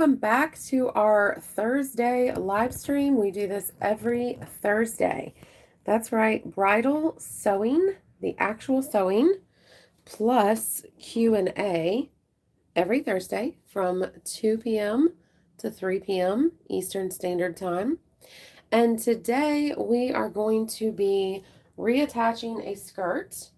Welcome back to our Thursday live stream. We do this every Thursday. That's right, bridal sewing, the actual sewing, plus Q&A every Thursday from 2 p.m. to 3 p.m. Eastern Standard Time. And today we are going to be reattaching a skirt.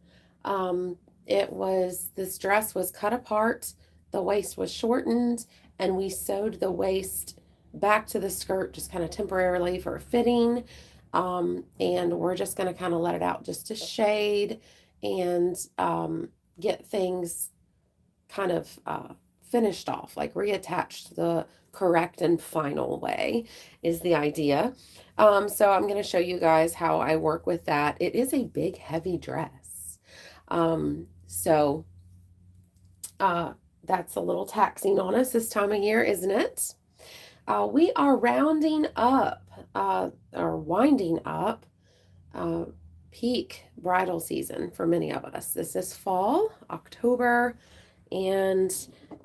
This dress was cut apart, the waist was shortened, and we sewed the waist back to the skirt just kind of temporarily for fitting. And we're just going to kind of let it out just to shade and get things kind of finished off, like reattached the correct and final way is the idea. So I'm going to show you guys how I work with that. It is a big, heavy dress. So that's a little taxing on us this time of year, isn't it? We are rounding up or winding up peak bridal season for many of us. This is fall, October, and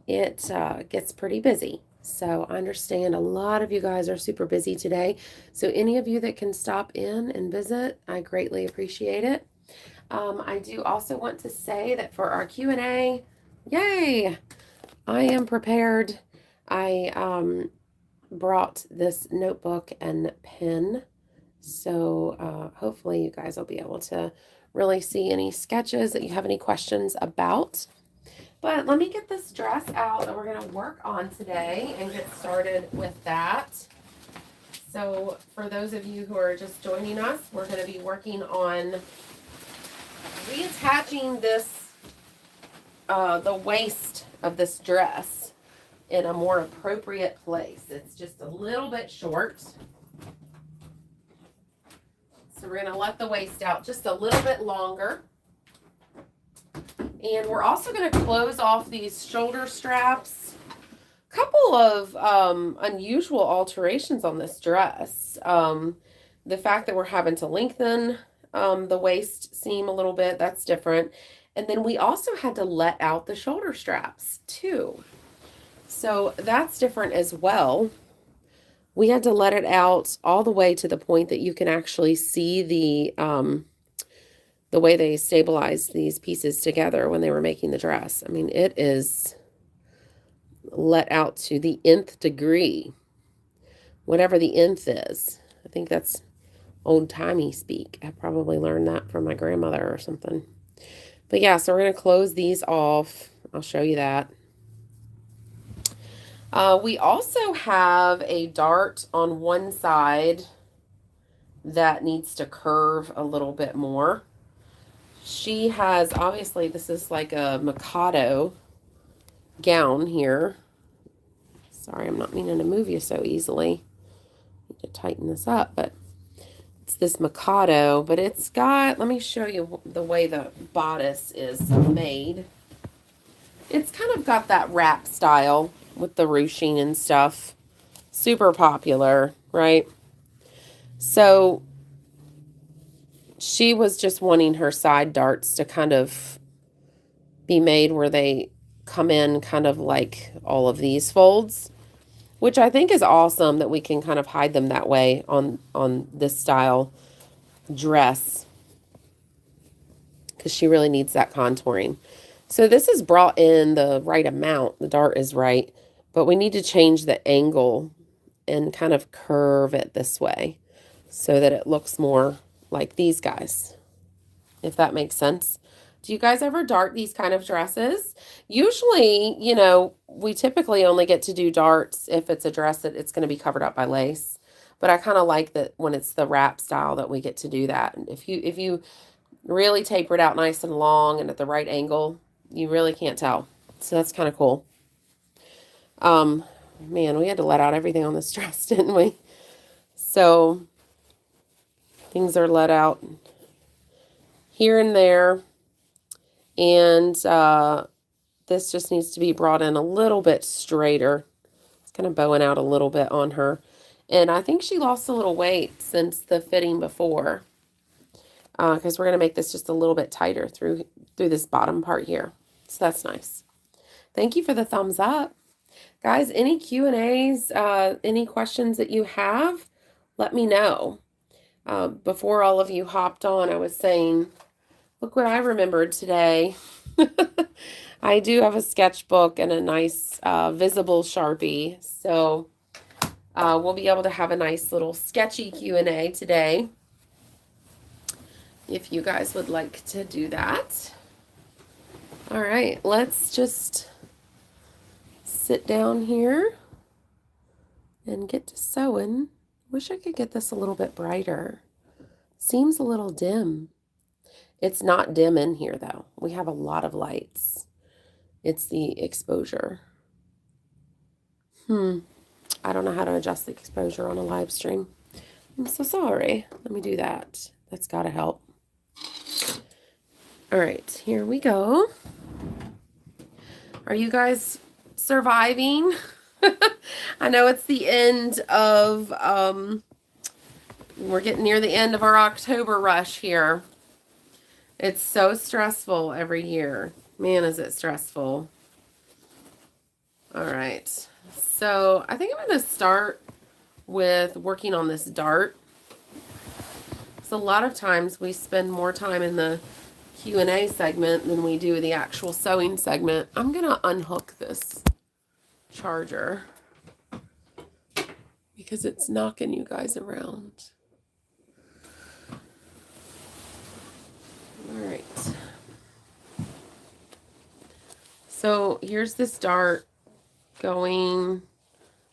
it gets pretty busy. So I understand a lot of you guys are super busy today. So any of you that can stop in and visit, I greatly appreciate it. I do also want to say that for our Q&A, yay, I am prepared. I brought this notebook and pen. So hopefully you guys will be able to really see any sketches that you have any questions about. But let me get this dress out that we're going to work on today and get started with that. So for those of you who are just joining us, we're going to be working on reattaching this, the waist of this dress in a more appropriate place. It's just a little bit short. So we're going to let the waist out just a little bit longer. And we're also going to close off these shoulder straps. A couple of unusual alterations on this dress. The fact that we're having to lengthen the waist seam a little bit, that's different. And then we also had to let out the shoulder straps too. So that's different as well. We had to let it out all the way to the point that you can actually see the way they stabilized these pieces together when they were making the dress. I mean, it is let out to the nth degree, whatever the nth is. I think that's old-timey speak. I probably learned that from my grandmother or something. But yeah, so we're going to close these off. I'll show you that. We also have a dart on one side that needs to curve a little bit more. She has, obviously, this is like a Mikado gown here. Sorry, I'm not meaning to move you so easily. I need to tighten this up, but it's this Mikado, but it's got, let me show you the way the bodice is made. It's kind of got that wrap style with the ruching and stuff. Super popular, right? So she was just wanting her side darts to kind of be made where they come in kind of like all of these folds, which I think is awesome that we can kind of hide them that way on this style dress, because she really needs that contouring. So this is brought in the right amount. The dart is right, but we need to change the angle and kind of curve it this way so that it looks more like these guys, if that makes sense. Do you guys ever dart these kind of dresses? Usually, you know, we typically only get to do darts if it's a dress that it's going to be covered up by lace. But I kind of like that when it's the wrap style that we get to do that. And if you really taper it out nice and long and at the right angle, you really can't tell. So that's kind of cool. Man, we had to let out everything on this dress, didn't we? So things are let out here and there. And this just needs to be brought in a little bit straighter. It's kind of bowing out a little bit on her. And I think she lost a little weight since the fitting before. Because we're going to make this just a little bit tighter through this bottom part here. So that's nice. Thank you for the thumbs up. Guys, any Q&As, any questions that you have, let me know. Before all of you hopped on, I was saying, look what I remembered today. I do have a sketchbook and a nice visible Sharpie, so we'll be able to have a nice little sketchy Q&A today, if you guys would like to do that. All right, let's just sit down here and get to sewing. Wish I could get this a little bit brighter. Seems a little dim. It's not dim in here though. We have a lot of lights. It's the exposure. I don't know how to adjust the exposure on a live stream. I'm so sorry. Let me do that. That's gotta help. All right, here we go. Are you guys surviving? I know it's the end of, we're getting near the end of our October rush here. It's so stressful every year. Man, is it stressful. All right. So I think I'm going to start with working on this dart. So a lot of times we spend more time in the Q&A segment than we do the actual sewing segment. I'm going to unhook this charger because it's knocking you guys around. All right. So here's this dart going,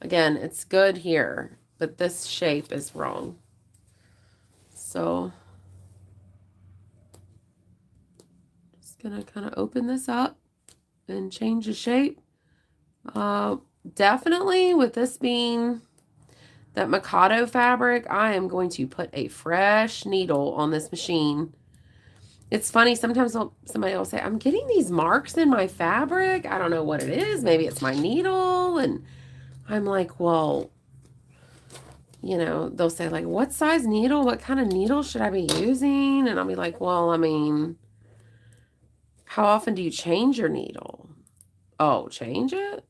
again, it's good here, but this shape is wrong. So just gonna kind of open this up and change the shape. Definitely with this being that Mikado fabric, I am going to put a fresh needle on this machine. It's funny, sometimes somebody will say, I'm getting these marks in my fabric. I don't know what it is. Maybe it's my needle. And I'm like, well, you know, they'll say like, what size needle? What kind of needle should I be using? And I'll be like, well, I mean, how often do you change your needle? Oh, change it?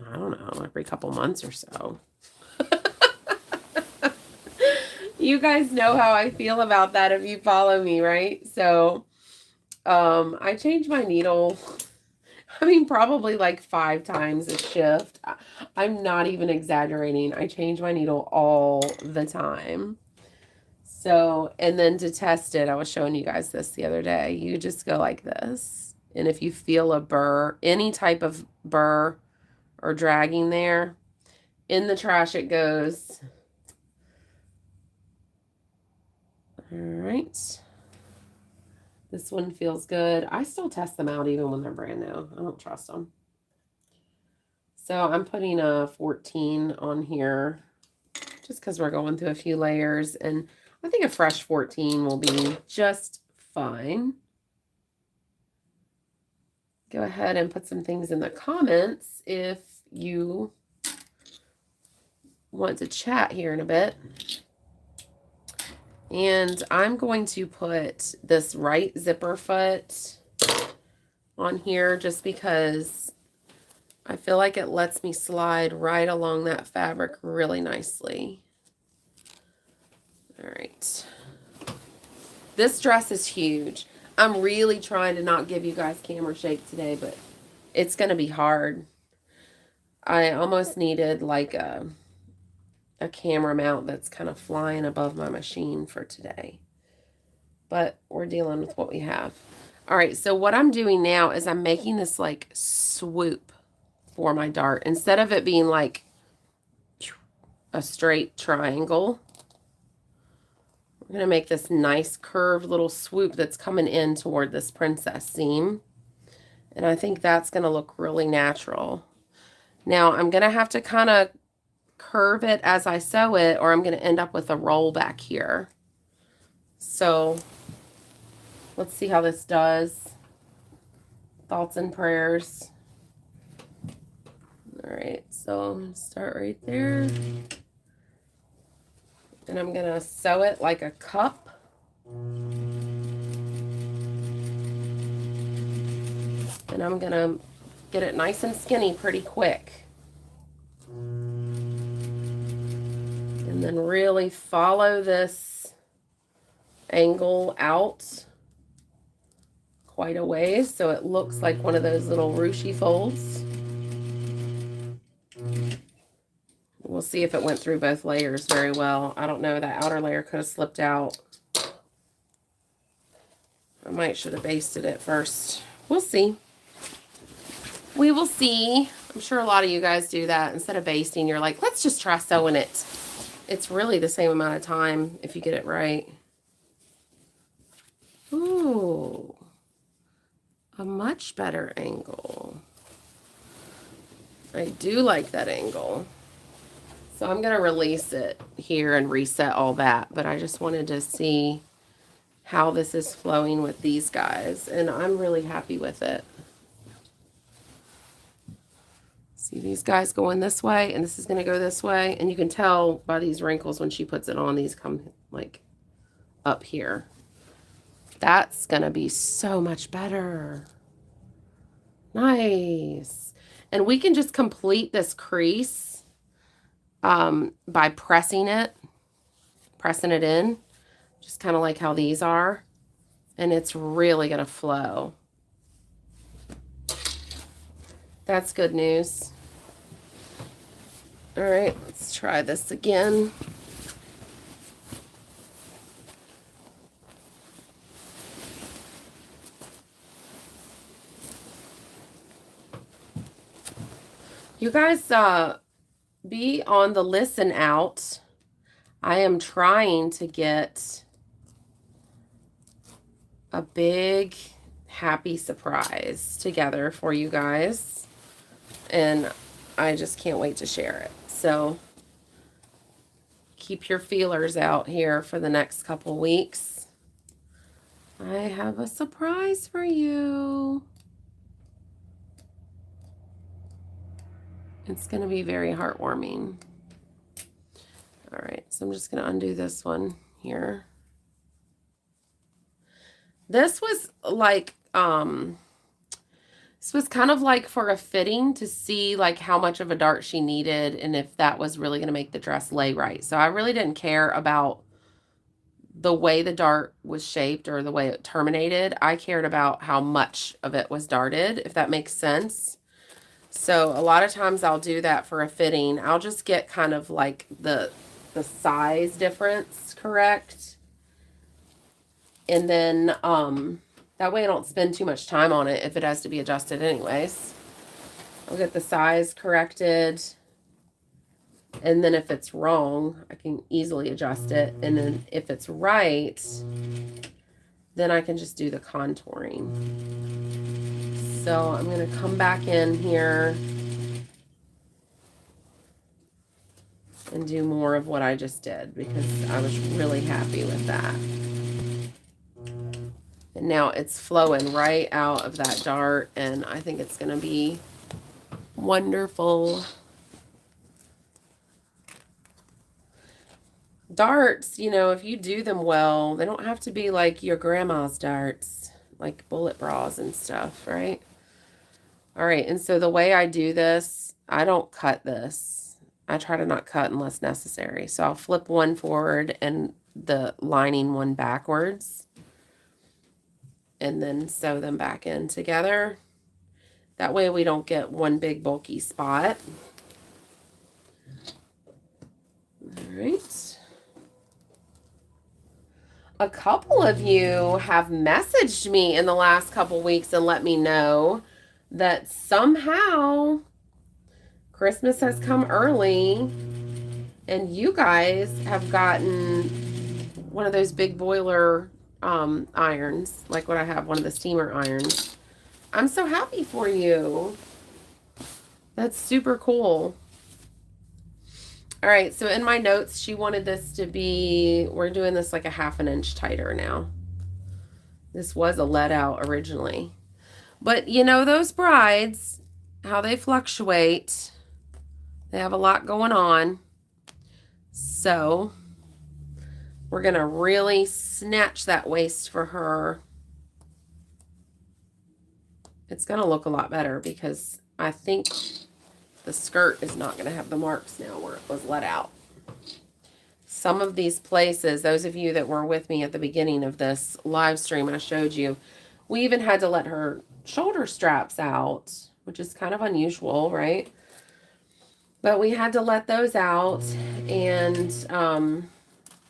I don't know, every couple months or so. You guys know how I feel about that if you follow me, right? So, I change my needle, I mean, probably like 5 times a shift. I'm not even exaggerating. I change my needle all the time. So, and then to test it, I was showing you guys this the other day. You just go like this. And if you feel a burr, any type of burr or dragging there, in the trash it goes. All right. This one feels good. I still test them out even when they're brand new. I don't trust them. So I'm putting a 14 on here just because we're going through a few layers. And I think a fresh 14 will be just fine. Go ahead and put some things in the comments if you want to chat here in a bit. And I'm going to put this right zipper foot on here just because I feel like it lets me slide right along that fabric really nicely. All right. This dress is huge. I'm really trying to not give you guys camera shake today, but it's going to be hard. I almost needed like a camera mount that's kind of flying above my machine for today. But we're dealing with what we have. All right, so what I'm doing now is I'm making this like swoop for my dart. Instead of it being like a straight triangle, we're going to make this nice curved little swoop that's coming in toward this princess seam. And I think that's going to look really natural. Now I'm going to have to kind of curve it as I sew it, or I'm going to end up with a roll back here. So let's see how this does. Thoughts and prayers. All right, so I'm going to start right there. And I'm going to sew it like a cup. And I'm going to get it nice and skinny pretty quick. And then really follow this angle out quite a ways so it looks like one of those little ruchy folds. We'll see if it went through both layers very well. I don't know, that outer layer could have slipped out. I might should have basted it first. We'll see. We will see. I'm sure a lot of you guys do that. Instead of basting, you're like, let's just try sewing it. It's really the same amount of time if you get it right. Ooh, a much better angle. I do like that angle. So I'm going to release it here and reset all that. But I just wanted to see how this is flowing with these guys. And I'm really happy with it. See these guys going this way, and this is going to go this way. And you can tell by these wrinkles when she puts it on, these come like up here. That's going to be so much better. Nice. And we can just complete this crease by pressing it in, just kind of like how these are. And it's really going to flow. That's good news. All right, let's try this again. You guys be on the listen out. I am trying to get a big happy surprise together for you guys. And I just can't wait to share it. So keep your feelers out here for the next couple weeks. I have a surprise for you. It's going to be very heartwarming. All right, so I'm just going to undo this one here. This was like, this was kind of like for a fitting to see like how much of a dart she needed and if that was really going to make the dress lay right. So I really didn't care about the way the dart was shaped or the way it terminated. I cared about how much of it was darted, if that makes sense. So a lot of times I'll do that for a fitting. I'll just get kind of like the size difference correct. And then that way I don't spend too much time on it if it has to be adjusted anyways. I'll get the size corrected. And then if it's wrong, I can easily adjust it. And then if it's right, then I can just do the contouring. So I'm going to come back in here and do more of what I just did because I was really happy with that. And now it's flowing right out of that dart, and I think it's going to be wonderful. Darts, you know, if you do them well, they don't have to be like your grandma's darts, like bullet bras and stuff, right? All right, and so the way I do this, I don't cut this. I try to not cut unless necessary. So I'll flip one forward and the lining one backwards. And then sew them back in together. That way we don't get one big bulky spot. All right. A couple of you have messaged me in the last couple weeks and let me know that somehow Christmas has come early and you guys have gotten one of those big boiler irons, like what I have, one of the steamer irons. I'm so happy for you. That's super cool. All right, so in my notes, she wanted this to be, we're doing this like a 1/2 inch tighter now. This was a let out originally. But you know those brides, how they fluctuate. They have a lot going on. So we're going to really snatch that waist for her. It's going to look a lot better because I think the skirt is not going to have the marks now where it was let out. some of these places, those of you that were with me at the beginning of this live stream I showed you, we even had to let her shoulder straps out, which is kind of unusual, right? But we had to let those out, and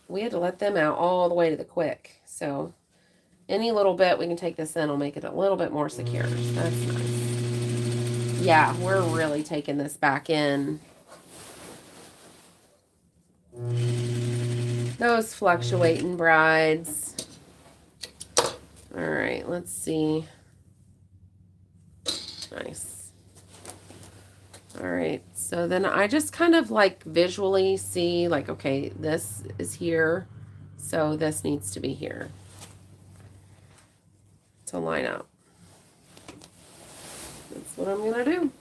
we had to let them out all the way to the quick. So any little bit we can take this in will make it a little bit more secure. That's nice. Yeah, we're really taking this back in. Those fluctuating brides. All right, let's see. Nice. All right, so then I just kind of like visually see like, okay, this is here, so this needs to be here to line up. That's what I'm gonna do.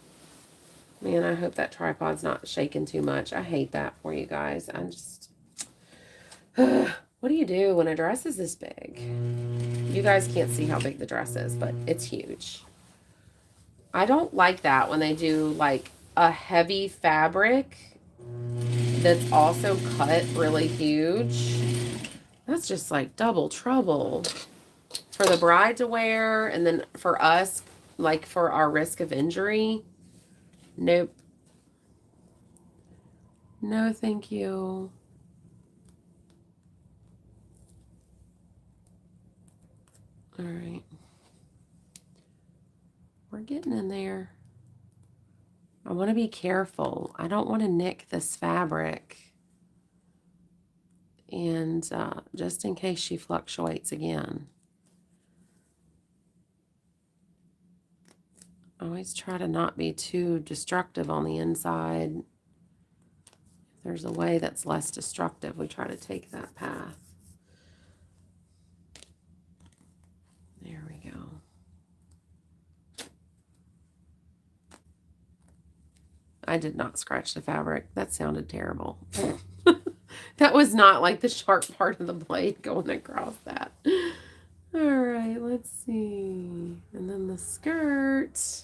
Man, I hope that tripod's not shaking too much. I hate that for you guys. I'm just, what do you do when a dress is this big? You guys can't see how big the dress is, but it's huge. I don't like that when they do like a heavy fabric that's also cut really huge. That's just like double trouble for the bride to wear, and then for us, like for our risk of injury. Nope. No, thank you. All right. We're getting in there. I want to be careful. I don't want to nick this fabric. And just in case she fluctuates again. Always try to not be too destructive on the inside. If there's a way that's less destructive, we try to take that path. There we go. I did not scratch the fabric. That sounded terrible. That was not like the sharp part of the blade going across that. All right, let's see. And then the skirt.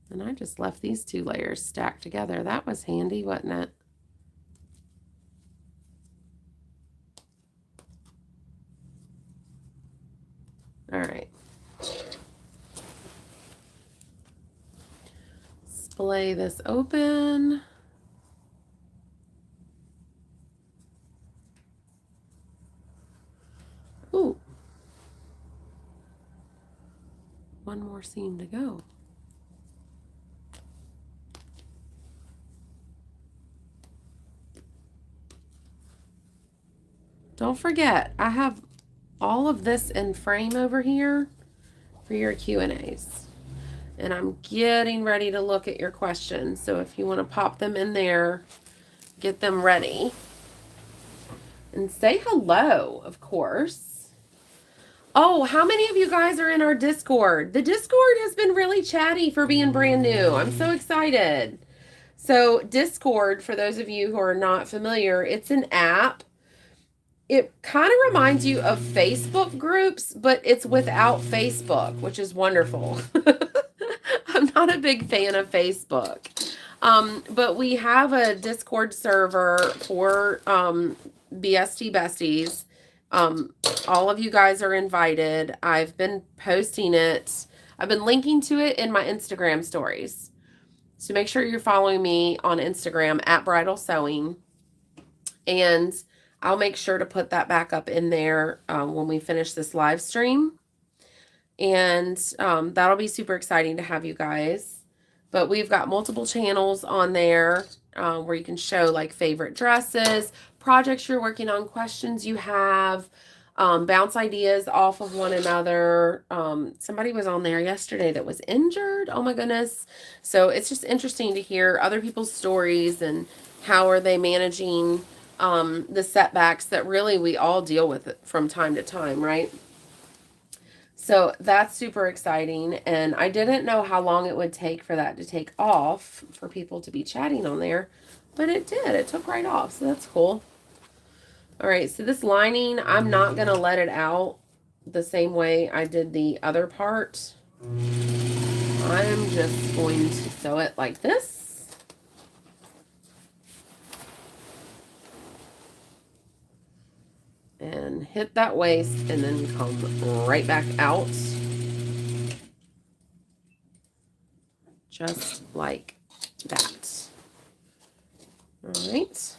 And I just left these two layers stacked together. That was handy, wasn't it? All right. Splay this open. Ooh. One more seam to go. Don't forget, I have all of this in frame over here for your Q&As. And I'm getting ready to look at your questions. So if you want to pop them in there, get them ready. And say hello, of course. Oh, how many of you guys are in our Discord? The Discord has been really chatty for being brand new. I'm so excited. So Discord, for those of you who are not familiar, it's an app. It kind of reminds you of Facebook groups, but it's without Facebook, which is wonderful. I'm not a big fan of Facebook. But we have a Discord server for BST Besties. All of you guys are invited. I've been posting it. I've been linking to it in my Instagram stories. So make sure you're following me on Instagram at Bridal Sewing. And I'll make sure to put that back up in there when we finish this live stream. And that'll be super exciting to have you guys. But we've got multiple channels on there where you can show like favorite dresses, projects you're working on, questions you have, bounce ideas off of one another. Somebody was on there yesterday that was injured. Oh my goodness. So it's just interesting to hear other people's stories and how are they managing the setbacks that really we all deal with it from time to time, right? So that's super exciting. And I didn't know how long it would take for that to take off for people to be chatting on there, but it did. It took right off. So that's cool. All right. So this lining, I'm not going to let it out the same way I did the other part. I'm just going to sew it like this. and hit that waist and then come right back out. Just like that. All right.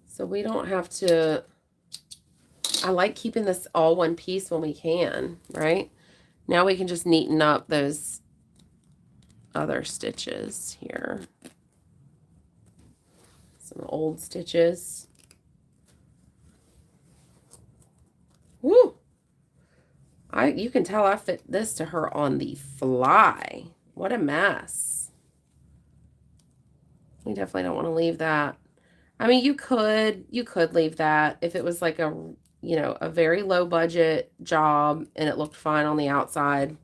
So we don't have to, I like keeping this all one piece when we can, right? Now we can just neaten up those other stitches here. Some old stitches. Woo! You can tell I fit this to her on the fly. What a mess. We definitely don't want to leave that. I mean, you could leave that if it was like a, you know, a very low budget job and it looked fine on the outside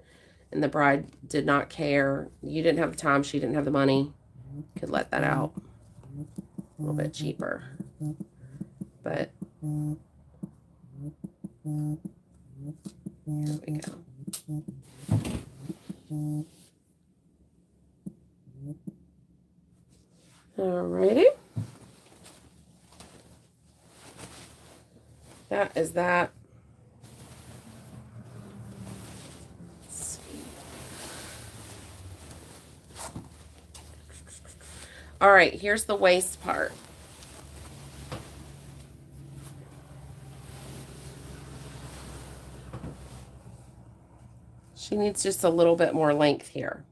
and the bride did not care. You didn't have the time, she didn't have the money. You could let that out. A little bit cheaper. But there we go. Alrighty. That is that. Let's see. All right, here's the waist part. She needs just a little bit more length here.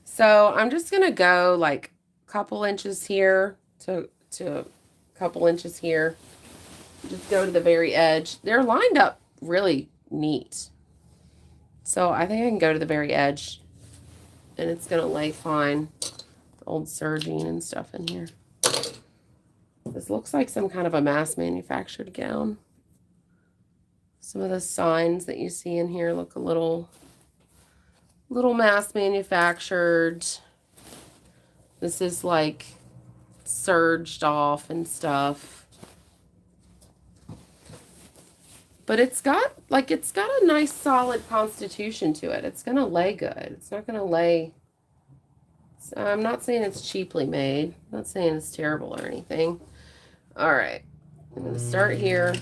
So I'm just going to go like a couple inches here to a couple inches here. Just go to the very edge. They're lined up really neat. So I think I can go to the very edge and it's going to lay fine. The old serging and stuff in here. This looks like some kind of a mass manufactured gown. Some of the signs that you see in here look a little mass manufactured. This is like serged off and stuff. But it's got a nice solid constitution to it. It's going to lay good. It's not going to lay. I'm not saying it's cheaply made. I'm not saying it's terrible or anything. All right. I'm going to start here.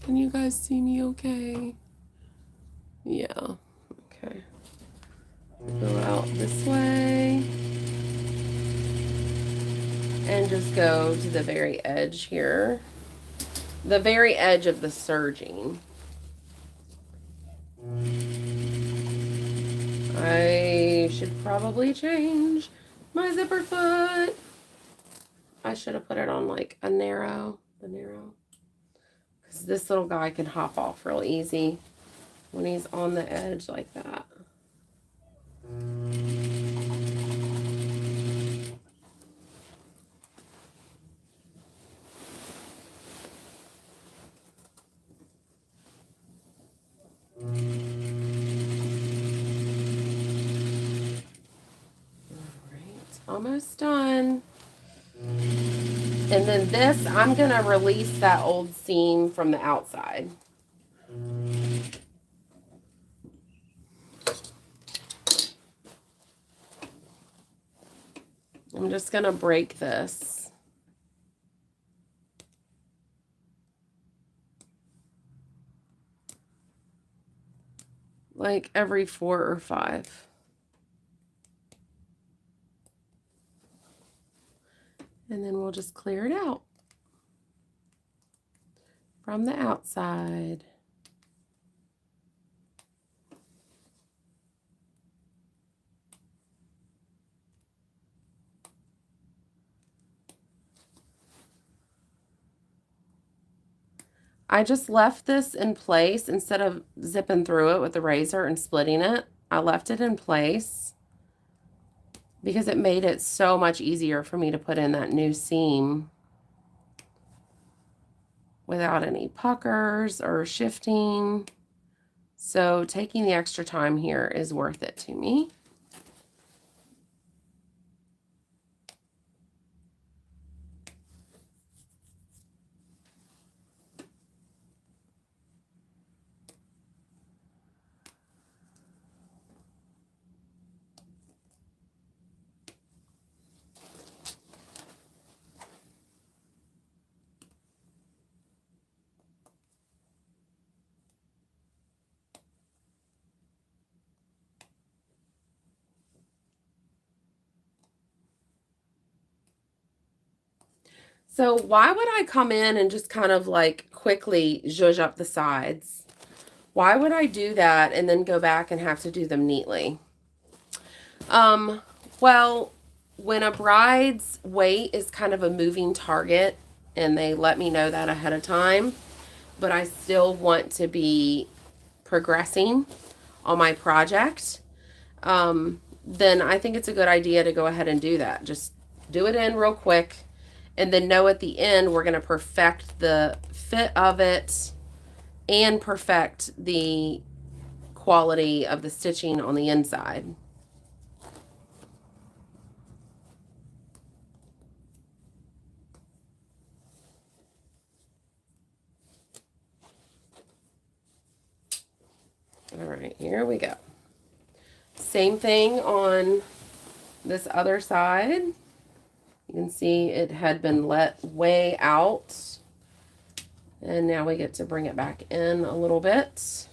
Can you guys see me okay? Yeah. Okay. Go out this way. And just go to the very edge here. The very edge of the serging. I should probably change my zipper foot. I should have put it on like the narrow. Because this little guy can hop off real easy when he's on the edge like that. Almost done. And then this, I'm going to release that old seam from the outside. I'm just going to break this. Like every 4 or 5. And then we'll just clear it out from the outside. I just left this in place instead of zipping through it with the razor and splitting it. I left it in place because it made it so much easier for me to put in that new seam without any puckers or shifting. So taking the extra time here is worth it to me. So why would I come in and just kind of like quickly zhuzh up the sides? Why would I do that and then go back and have to do them neatly? Well, when a bride's weight is kind of a moving target and they let me know that ahead of time, but I still want to be progressing on my project, then I think it's a good idea to go ahead and do that. Just do it in real quick and then know at the end we're going to perfect the fit of it and perfect the quality of the stitching on the inside. All right, here we go. Same thing on this other side. You can see it had been let way out. And now we get to bring it back in a little bit.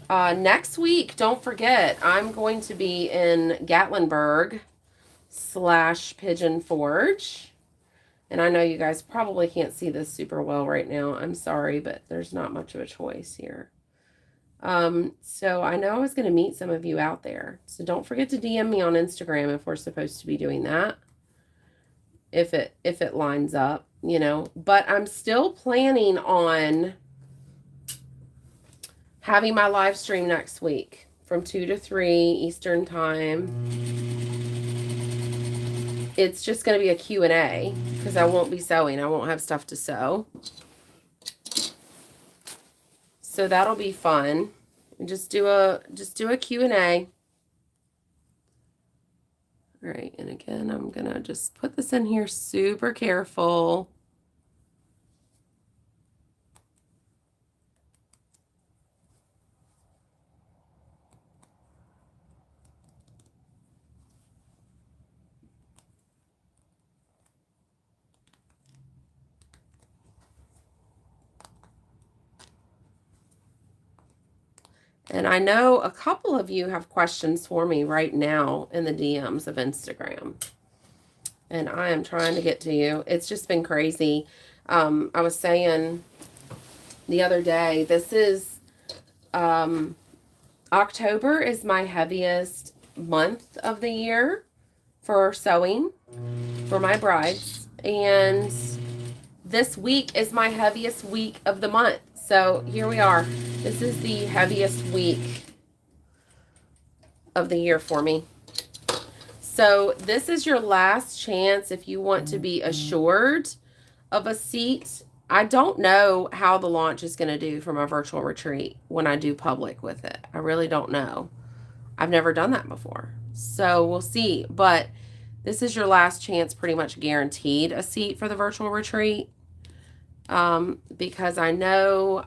Next week, don't forget, I'm going to be in Gatlinburg / Pigeon Forge. And I know you guys probably can't see this super well right now. I'm sorry, but there's not much of a choice here. So I know I was going to meet some of you out there. So don't forget to DM me on Instagram if we're supposed to be doing that. If it lines up, you know. But I'm still planning on having my live stream next week from 2 to 3 Eastern time. It's just going to be a Q&A because I won't be sewing. I won't have stuff to sew. So that'll be fun. Just do a Q&A. All right, and again, I'm going to just put this in here super careful. And I know a couple of you have questions for me right now in the DMs of Instagram. And I am trying to get to you. It's just been crazy. I was saying the other day, this is, October is my heaviest month of the year for sewing for my brides. And this week is my heaviest week of the month. So here we are. This is the heaviest week of the year for me. So this is your last chance if you want to be assured of a seat. I don't know how the launch is going to do for my virtual retreat when I do public with it. I really don't know. I've never done that before. So we'll see. But this is your last chance, pretty much guaranteed a seat for the virtual retreat. Because I know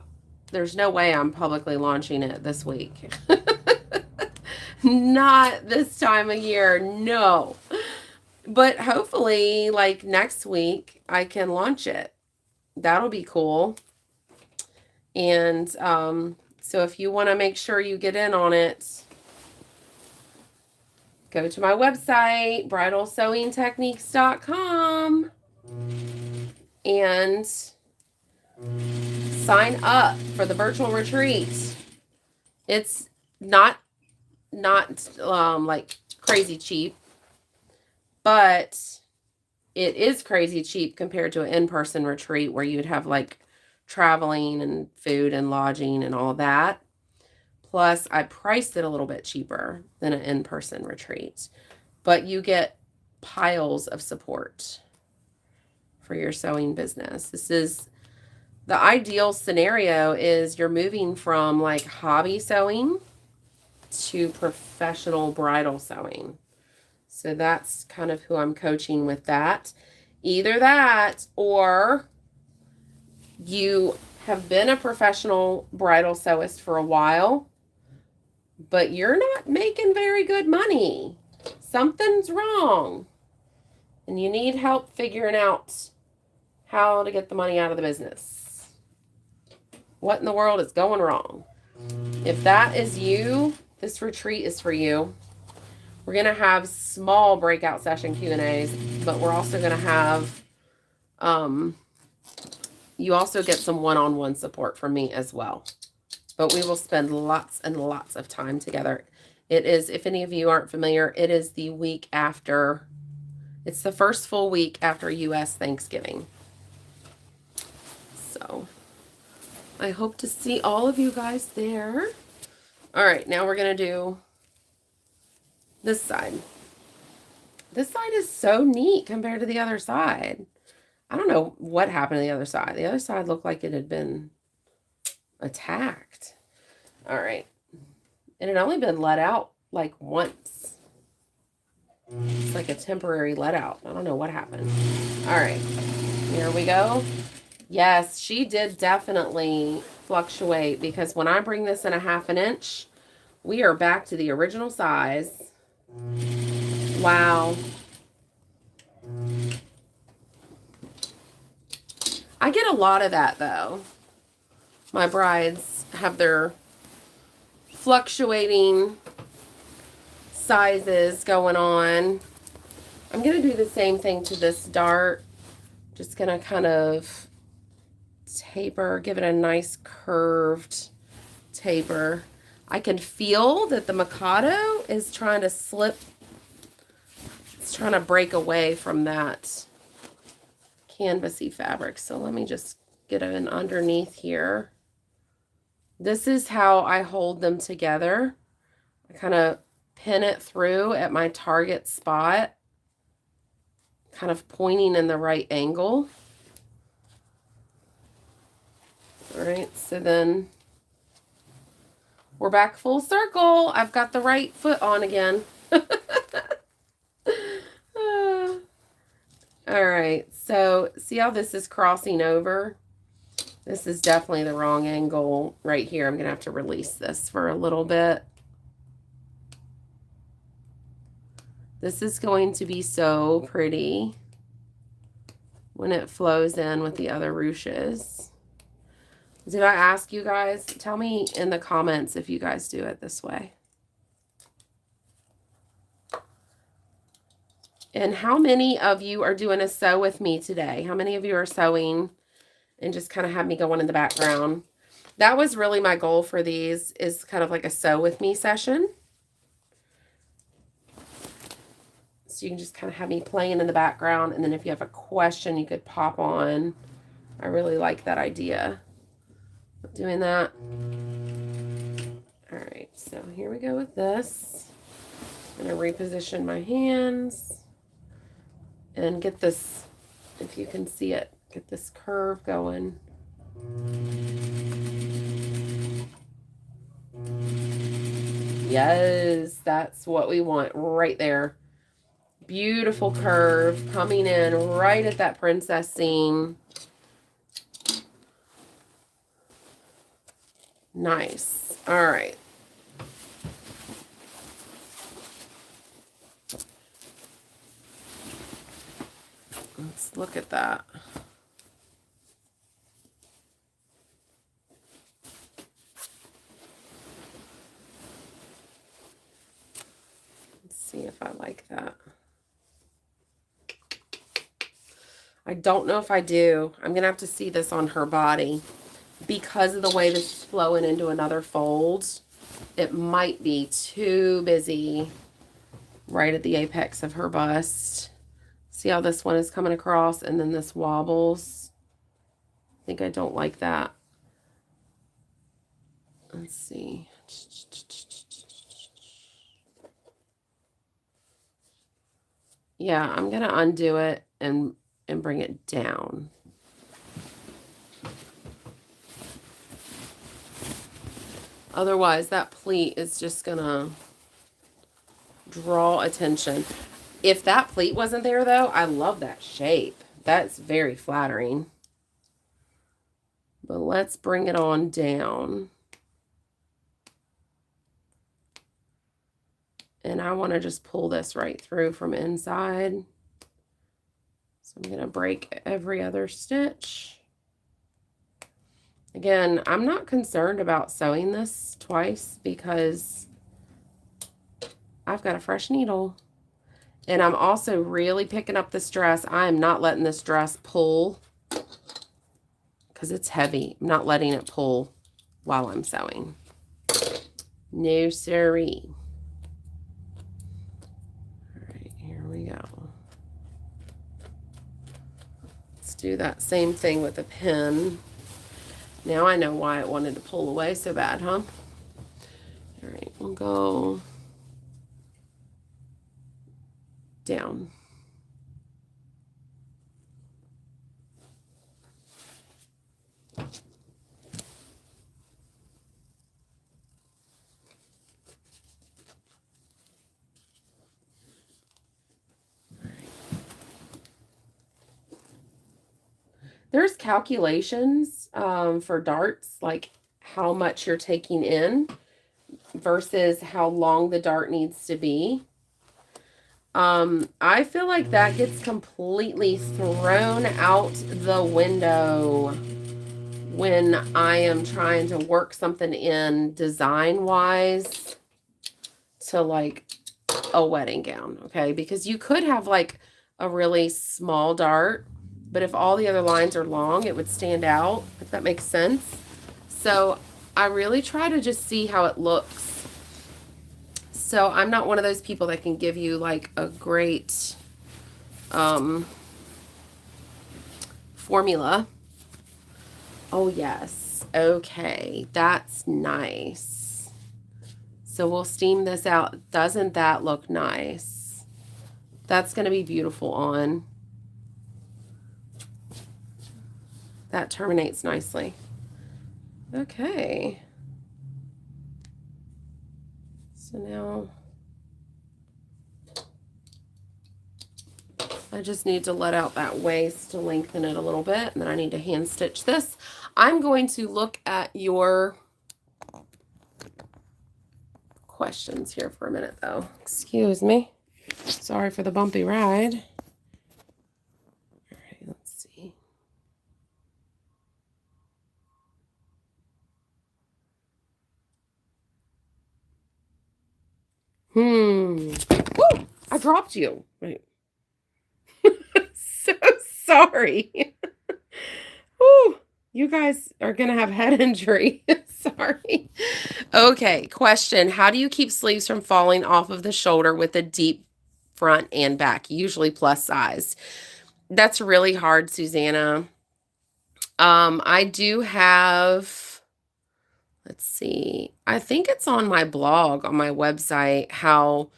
there's no way I'm publicly launching it this week. Not this time of year, no. But hopefully, like next week, I can launch it. That'll be cool. And so if you want to make sure you get in on it, go to my website, bridalsewingtechniques.com, and sign up for the virtual retreat. It's not like crazy cheap, but it is crazy cheap compared to an in-person retreat where you'd have like traveling and food and lodging and all that. Plus, I priced it a little bit cheaper than an in-person retreat, but you get piles of support for your sewing business. This is the ideal scenario is you're moving from like hobby sewing to professional bridal sewing. So that's kind of who I'm coaching with that. Either that or you have been a professional bridal sewist for a while, but you're not making very good money. Something's wrong. And you need help figuring out how to get the money out of the business. What in the world is going wrong? If that is you, this retreat is for you. We're going to have small breakout session Q&As, but we're also going to have, you also get some one-on-one support from me as well. But we will spend lots and lots of time together. It is, if any of you aren't familiar, it is the week after, it's the first full week after U.S. Thanksgiving. So I hope to see all of you guys there. All right, now we're going to do this side. This side is so neat compared to the other side. I don't know what happened to the other side. The other side looked like it had been attacked. All right. And it had only been let out like once. It's like a temporary let out. I don't know what happened. All right. Here we go. Yes, she did definitely fluctuate, because when I bring this in a 1/2 inch, we are back to the original size. Wow. I get a lot of that though. My brides have their fluctuating sizes going on. I'm going to do the same thing to this dart. Just going to kind of taper, give it a nice curved taper. I can feel that the Mikado is trying to slip. It's trying to break away from that canvasy fabric. So let me just get it underneath here. This is how I hold them together. I kind of pin it through at my target spot, kind of pointing in the right angle. All right, so then we're back full circle. I've got the right foot on again. All right, so see how this is crossing over? This is definitely the wrong angle right here. I'm going to have to release this for a little bit. This is going to be so pretty when it flows in with the other ruches. Did I ask you guys? Tell me in the comments if you guys do it this way. And how many of you are doing a sew with me today? How many of you are sewing and just kind of have me going in the background? That was really my goal for these, is kind of like a sew with me session. So you can just kind of have me playing in the background, and then if you have a question, you could pop on. I really like that idea of doing that. All right, so here we go with this. I'm going to reposition my hands and get this, if you can see it, get this curve going. Yes, that's what we want right there. Beautiful curve coming in right at that princess seam. Nice. All right. Let's look at that. Let's see if I like that. I don't know if I do. I'm going to have to see this on her body. Because of the way this is flowing into another fold, it might be too busy right at the apex of her bust. See how this one is coming across and then this wobbles? I think I don't like that. Let's see. Yeah, I'm going to undo it and bring it down. Otherwise, that pleat is just going to draw attention. If that pleat wasn't there, though, I love that shape. That's very flattering. But let's bring it on down. And I want to just pull this right through from inside. So I'm going to break every other stitch. Again, I'm not concerned about sewing this twice because I've got a fresh needle. And I'm also really picking up this dress. I am not letting this dress pull because it's heavy. I'm not letting it pull while I'm sewing. No siree. All right, here we go. Let's do that same thing with a pin. Now I know why it wanted to pull away so bad, huh? All right, we'll go down. There's calculations for darts, like how much you're taking in versus how long the dart needs to be. I feel like that gets completely thrown out the window when I am trying to work something in design-wise to like a wedding gown, okay? Because you could have like a really small dart, but if all the other lines are long, it would stand out, if that makes sense. So I really try to just see how it looks. So I'm not one of those people that can give you like a great formula. Oh, yes. Okay, that's nice. So we'll steam this out. Doesn't that look nice? That's going to be beautiful on. That terminates nicely. Okay. So now I just need to let out that waist to lengthen it a little bit, and then I need to hand stitch this. I'm going to look at your questions here for a minute, though. Excuse me. Sorry for the bumpy ride. All right, let's see. Woo! I dropped you. Wait. So sorry. Woo! You guys are going to have head injury. Sorry. Okay, question. How do you keep sleeves from falling off of the shoulder with a deep front and back, usually plus size? That's really hard, Susanna. I do have, let's see, I think it's on my blog, on my website, how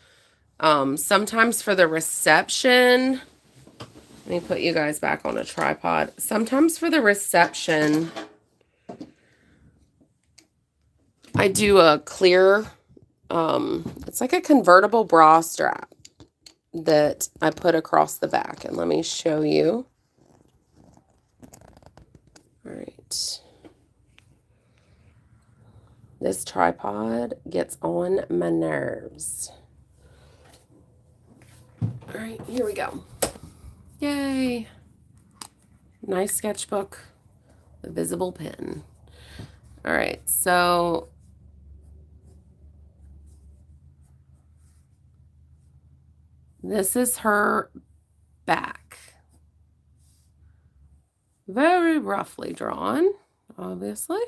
sometimes for the reception, let me put you guys back on a tripod. Sometimes for the reception, I do a clear, it's like a convertible bra strap that I put across the back. And let me show you. All right. This tripod gets on my nerves. All right, here we go. Yay. Nice sketchbook, a visible pen. All right, so this is her back. Very roughly drawn, obviously.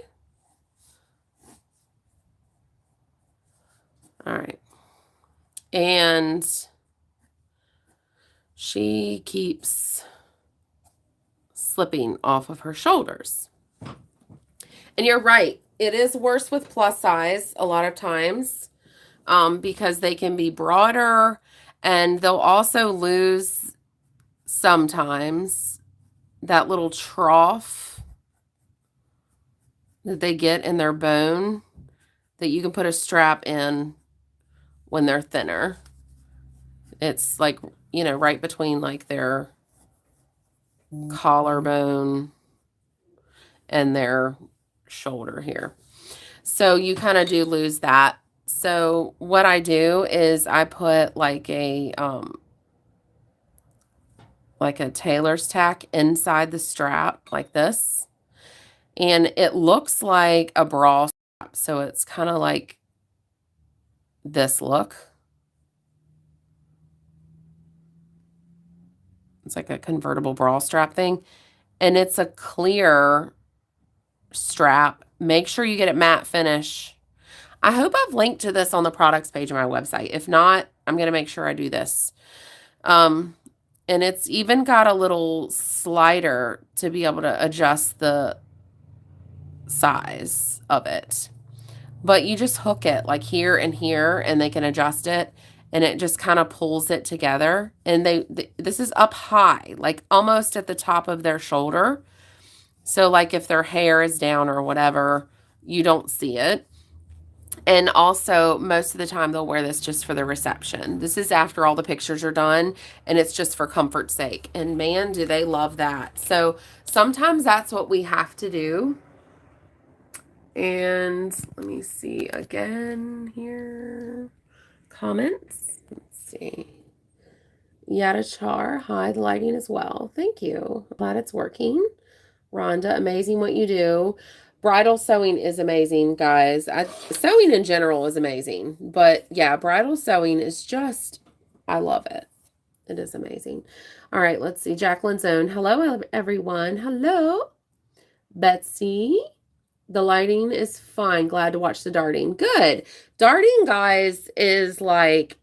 All right. And she keeps slipping off of her shoulders. And you're right. It is worse with plus size a lot of times because they can be broader, and they'll also lose sometimes that little trough that they get in their bone that you can put a strap in when they're thinner. It's like, you know, right between like their collarbone and their shoulder here. So you kind of do lose that. So what I do is I put like a tailor's tack inside the strap like this. And it looks like a bra strap. So it's kind of like this look. It's like a convertible bra strap thing. And it's a clear strap. Make sure you get it matte finish. I hope I've linked to this on the products page of my website. If not, I'm going to make sure I do this. And it's even got a little slider to be able to adjust the size of it. But you just hook it like here and here, and they can adjust it, and it just kind of pulls it together. And this is up high, like almost at the top of their shoulder. So like if their hair is down or whatever, you don't see it. And also, most of the time, they'll wear this just for the reception. This is after all the pictures are done, and it's just for comfort's sake. And man, do they love that. So sometimes that's what we have to do. And let me see again here. Comments. Let's see. Reattaching, hi, the lighting as well. Thank you. Glad it's working. Rhonda, amazing what you do. Bridal sewing is amazing, guys. Sewing in general is amazing. But yeah, bridal sewing is just, I love it. It is amazing. All right, let's see. Jacqueline's own. Hello, everyone. Hello. Betsy. The lighting is fine. Glad to watch the darting. Good. Darting, guys, is like,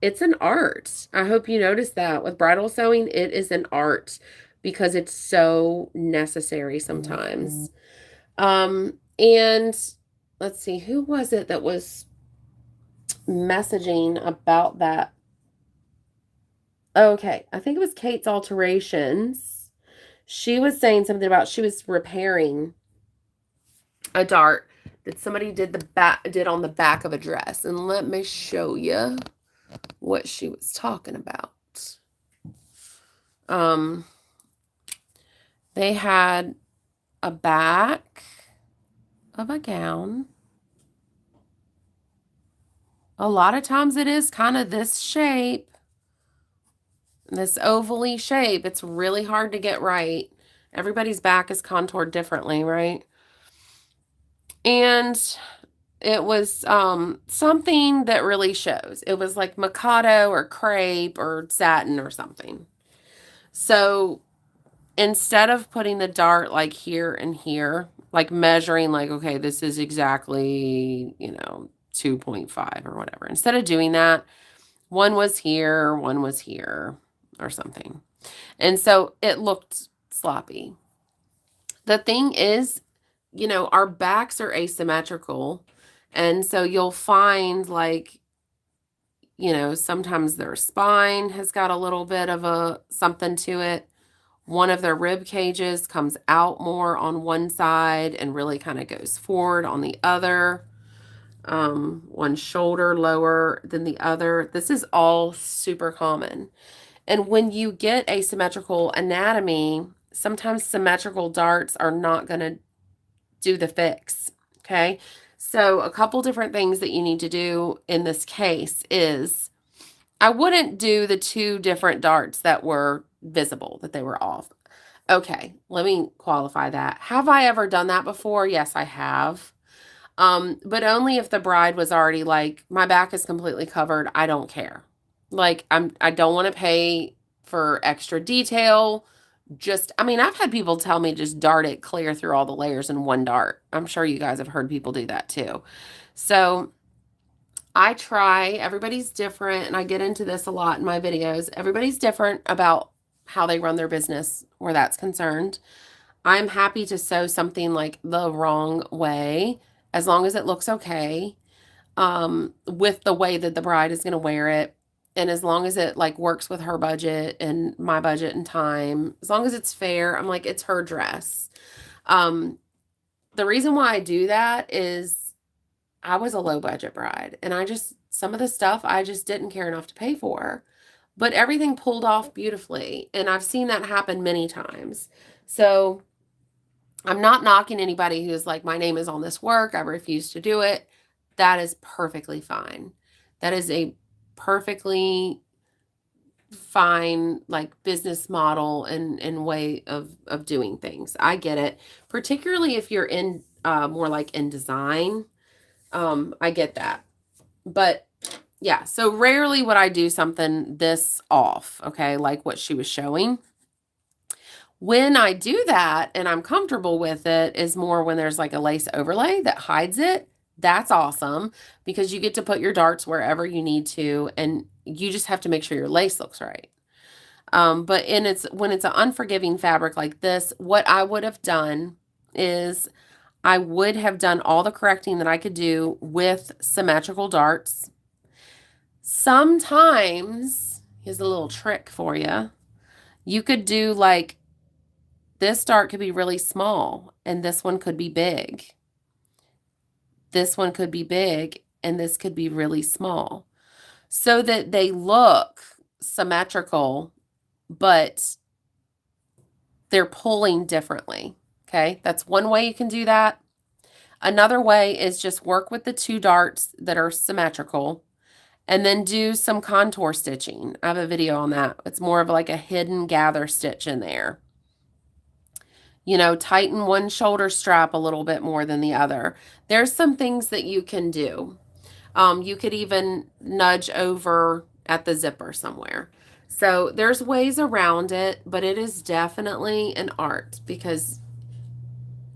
it's an art. I hope you noticed that. With bridal sewing, it is an art because it's so necessary sometimes. And let's see, who was it that was messaging about that? Okay, I think it was Kate's Alterations. She was saying something about she was repairing a dart that somebody did on the back of a dress. And let me show you what she was talking about. They had a back of a gown. A lot of times it is kind of this shape, this ovally shape. It's really hard to get right. Everybody's back is contoured differently, right? And it was something that really shows. It was like Mikado or crepe or satin or something. So instead of putting the dart like here and here, like measuring like, okay, this is exactly, 2.5 or whatever. Instead of doing that, one was here or something. And so it looked sloppy. The thing is, our backs are asymmetrical. And so you'll find like, sometimes their spine has got a little bit of something to it. One of their rib cages comes out more on one side and really kind of goes forward on the other. One shoulder lower than the other. This is all super common. And when you get asymmetrical anatomy, sometimes symmetrical darts are not going to do the fix. Okay. So a couple different things that you need to do in this case is I wouldn't do the two different darts that were visible, that they were off. Okay, let me qualify that. Have I ever done that before? Yes, I have. But only if the bride was already like, my back is completely covered. I don't care. Like, I don't want to pay for extra detail. I've had people tell me just dart it clear through all the layers in one dart. I'm sure you guys have heard people do that too. So I try, everybody's different, and I get into this a lot in my videos. Everybody's different about how they run their business where that's concerned. I'm happy to sew something like the wrong way, as long as it looks okay, with the way that the bride is going to wear it. And as long as it like works with her budget and my budget and time, as long as it's fair, I'm like, it's her dress. The reason why I do that is I was a low budget bride, and some of the stuff I just didn't care enough to pay for, but everything pulled off beautifully. And I've seen that happen many times. So I'm not knocking anybody who's like, my name is on this work, I refuse to do it. That is perfectly fine. That is a perfectly fine like business model and way of doing things. I get it. Particularly if you're in more like in design. I get that. But yeah, so rarely would I do something this off, okay, like what she was showing. When I do that and I'm comfortable with it is more when there's like a lace overlay that hides it. That's awesome because you get to put your darts wherever you need to, and you just have to make sure your lace looks right. But when it's an unforgiving fabric like this, what I would have done is I would have done all the correcting that I could do with symmetrical darts. Sometimes, here's a little trick for you. You could do like this dart could be really small and this one could be big. This one could be big and this could be really small, so that they look symmetrical, but they're pulling differently. Okay, that's one way you can do that. Another way is just work with the two darts that are symmetrical and then do some contour stitching. I have a video on that. It's more of like a hidden gather stitch in there. You know, tighten one shoulder strap a little bit more than the other. There's some things that you can do. You could even nudge over at the zipper somewhere. So there's ways around it, but it is definitely an art because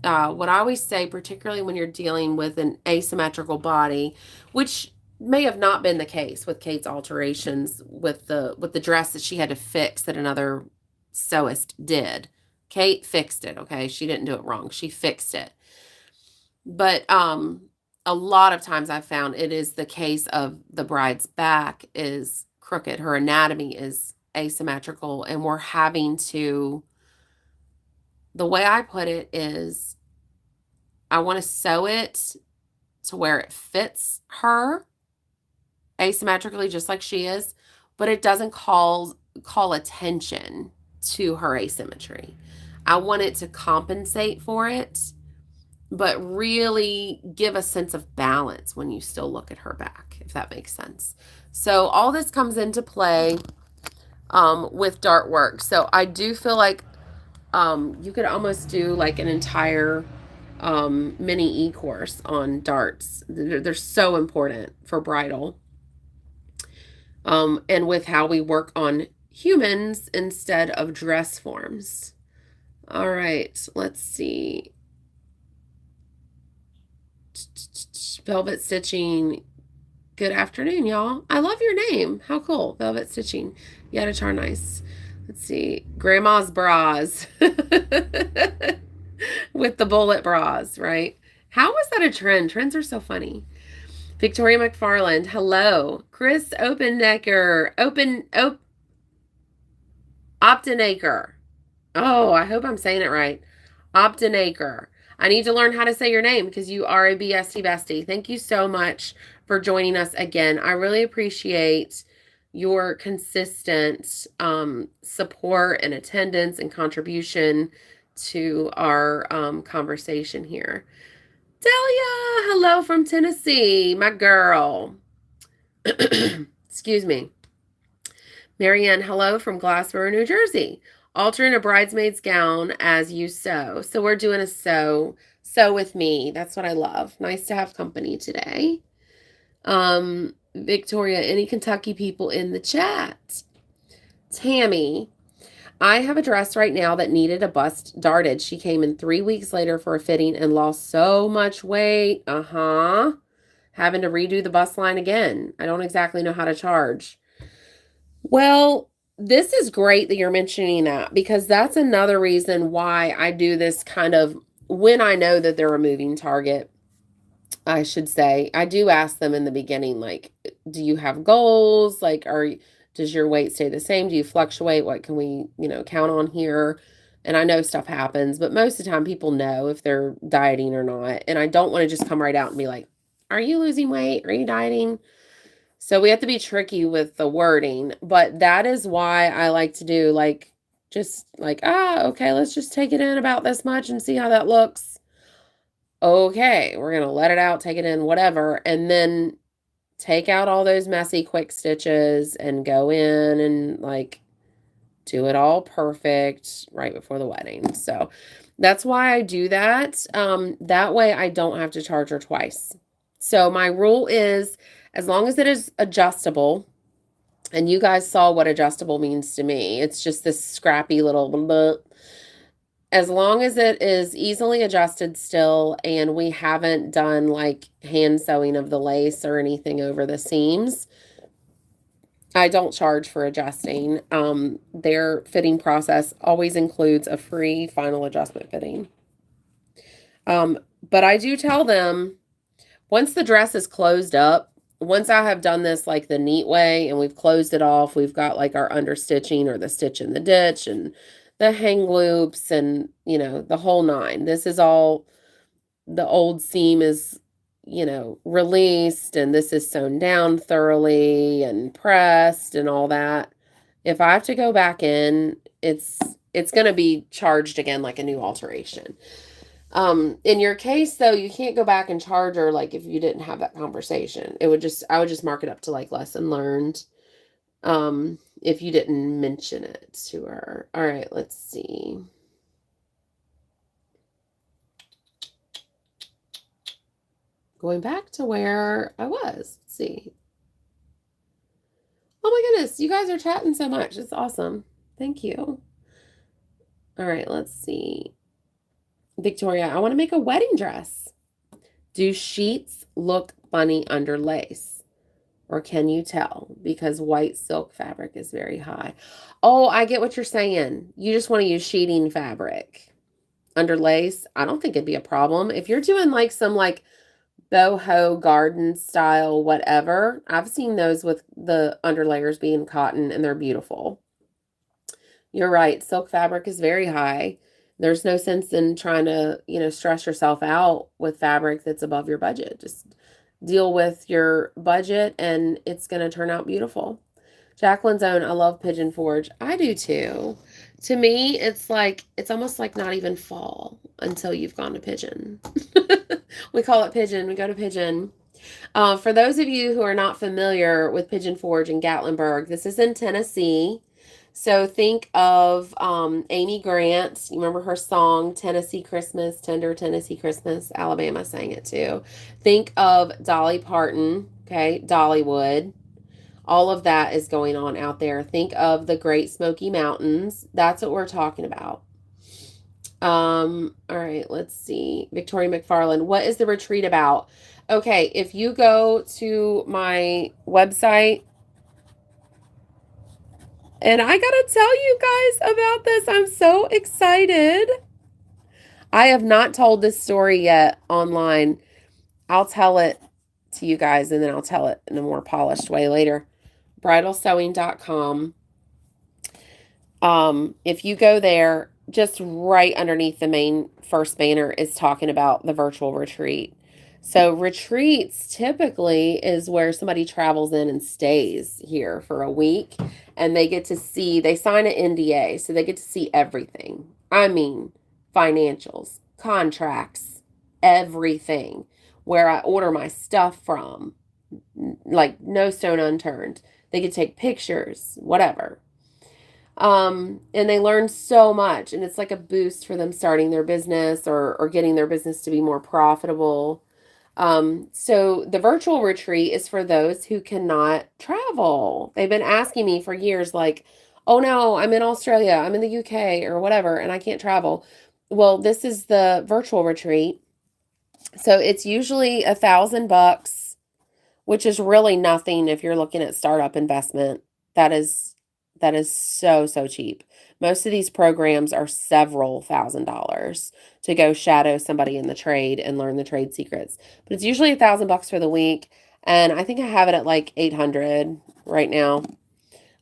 what I always say, particularly when you're dealing with an asymmetrical body, which may have not been the case with Kate's alterations with the dress that she had to fix that another sewist did. Kate fixed it, okay? She didn't do it wrong. She fixed it. But a lot of times I've found it is the case of the bride's back is crooked. Her anatomy is asymmetrical, and we're having to, the way I put it is I want to sew it to where it fits her asymmetrically, just like she is, but it doesn't call attention to her asymmetry. I want it to compensate for it, but really give a sense of balance when you still look at her back, if that makes sense. So all this comes into play with dart work. So I do feel like you could almost do like an entire mini e-course on darts. They're so important for bridal. And with how we work on humans instead of dress forms. All right, let's see. Velvet Stitching. Good afternoon, y'all. I love your name. How cool. Velvet Stitching. Reattaching nice. Let's see. Grandma's bras. With the bullet bras, right? How was that a trend? Trends are so funny. Victoria McFarland. Hello. Chris Openaker. Optenaker. Oh, I hope I'm saying it right. Optenaker. I need to learn how to say your name because you are a BST bestie. Thank you so much for joining us again. I really appreciate your consistent support and attendance and contribution to our conversation here. Delia, hello from Tennessee, my girl. Excuse me. Marianne, hello from Glassboro, New Jersey. Altering a bridesmaid's gown as you sew. So we're doing a sew with me. That's what I love. Nice to have company today. Victoria, any Kentucky people in the chat? Tammy, I have a dress right now that needed a bust darted. She came in 3 weeks later for a fitting and lost so much weight. Having to redo the bust line again. I don't exactly know how to charge. Well, this is great that you're mentioning that because that's another reason why I do this kind of when I know that they're a moving target. I should say, I do ask them in the beginning, like, do you have goals? Like, does your weight stay the same? Do you fluctuate? What can we, count on here? And I know stuff happens, but most of the time people know if they're dieting or not. And I don't want to just come right out and be like, are you losing weight? Are you dieting? So we have to be tricky with the wording, but that is why I like to do okay, let's just take it in about this much and see how that looks. Okay, we're going to let it out, take it in, whatever, and then take out all those messy quick stitches and go in and do it all perfect right before the wedding. So that's why I do that. That way I don't have to charge her twice. So my rule is, as long as it is adjustable, and you guys saw what adjustable means to me. It's just this scrappy little blah, as long as it is easily adjusted still and we haven't done like hand sewing of the lace or anything over the seams, I don't charge for adjusting. Their fitting process always includes a free final adjustment fitting. But I do tell them once the dress is closed up, once I have done this like the neat way and we've closed it off, we've got like our understitching or the stitch in the ditch and the hang loops and, the whole nine. This is all, the old seam is, released and this is sewn down thoroughly and pressed and all that. If I have to go back in, it's going to be charged again like a new alteration. In your case though, you can't go back and charge her like if you didn't have that conversation. I would just mark it up to like lesson learned. If you didn't mention it to her. All right, let's see. Going back to where I was. Let's see. Oh my goodness, you guys are chatting so much. It's awesome. Thank you. All right, let's see. Victoria, I want to make a wedding dress. Do sheets look funny under lace? Or can you tell? Because white silk fabric is very high. Oh, I get what you're saying. You just want to use sheeting fabric under lace. I don't think it'd be a problem. If you're doing like some like boho garden style whatever, I've seen those with the underlayers being cotton and they're beautiful. You're right. Silk fabric is very high. There's no sense in trying to, stress yourself out with fabric that's above your budget. Just deal with your budget and it's going to turn out beautiful. Jacqueline's Own, I love Pigeon Forge. I do too. To me, it's almost like not even fall until you've gone to Pigeon. We call it Pigeon. We go to Pigeon. For those of you who are not familiar with Pigeon Forge in Gatlinburg, this is in Tennessee. So think of Amy Grant. You remember her song, Tennessee Christmas, Tender Tennessee Christmas? Alabama sang it too. Think of Dolly Parton, okay? Dollywood. All of that is going on out there. Think of the Great Smoky Mountains. That's what we're talking about. All right, let's see. Victoria McFarland, what is the retreat about? Okay, if you go to my website, and I gotta tell you guys about this. I'm so excited. I have not told this story yet online. I'll tell it to you guys and then I'll tell it in a more polished way later. Bridalsewing.com. If you go there, just right underneath the main first banner is talking about the virtual retreat. So retreats typically is where somebody travels in and stays here for a week and they sign an NDA, so they get to see everything. I mean, financials, contracts, everything, where I order my stuff from, like no stone unturned. They could take pictures, whatever. And they learn so much, and it's like a boost for them starting their business or getting their business to be more profitable. So the virtual retreat is for those who cannot travel. They've been asking me for years, like, oh no, I'm in Australia, I'm in the UK or whatever, and I can't travel. Well, this is the virtual retreat. So it's usually $1,000, which is really nothing if you're looking at startup investment. That is so cheap. Most of these programs are several $1,000s to go shadow somebody in the trade and learn the trade secrets. But it's usually $1,000 for the week, and I think I have it at like 800 right now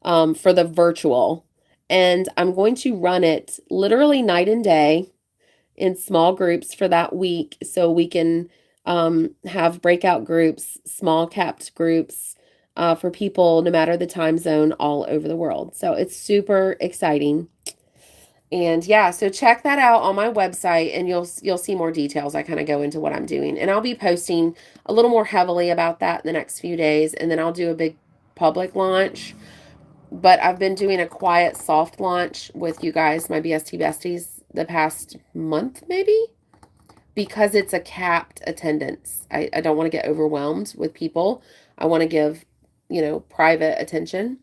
for the virtual. And I'm going to run it literally night and day in small groups for that week, so we can have breakout groups, small capped groups. For people, no matter the time zone, all over the world. So it's super exciting. And yeah, so check that out on my website and you'll see more details. I kind of go into what I'm doing. And I'll be posting a little more heavily about that in the next few days. And then I'll do a big public launch. But I've been doing a quiet, soft launch with you guys, my BST besties, the past month maybe. Because it's a capped attendance. I don't want to get overwhelmed with people. I want to give private attention.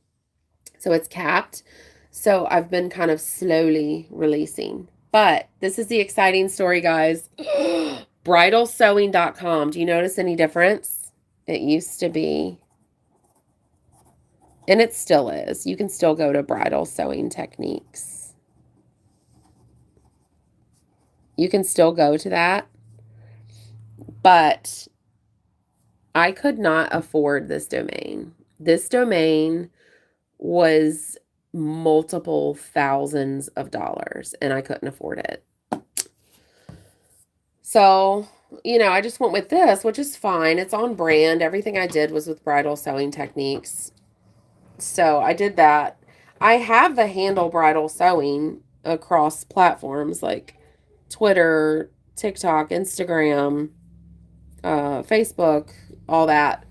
So it's capped. So I've been kind of slowly releasing. But this is the exciting story, guys. Bridalsewing.com. Do you notice any difference? It used to be, and it still is. You can still go to Bridal Sewing Techniques. You can still go to that. But I could not afford this domain. This domain was multiple thousands of dollars, and I couldn't afford it. So, I just went with this, which is fine. It's on brand. Everything I did was with Bridal Sewing Techniques. So I did that. I have the handle Bridal Sewing across platforms like Twitter, TikTok, Instagram, Facebook, all that.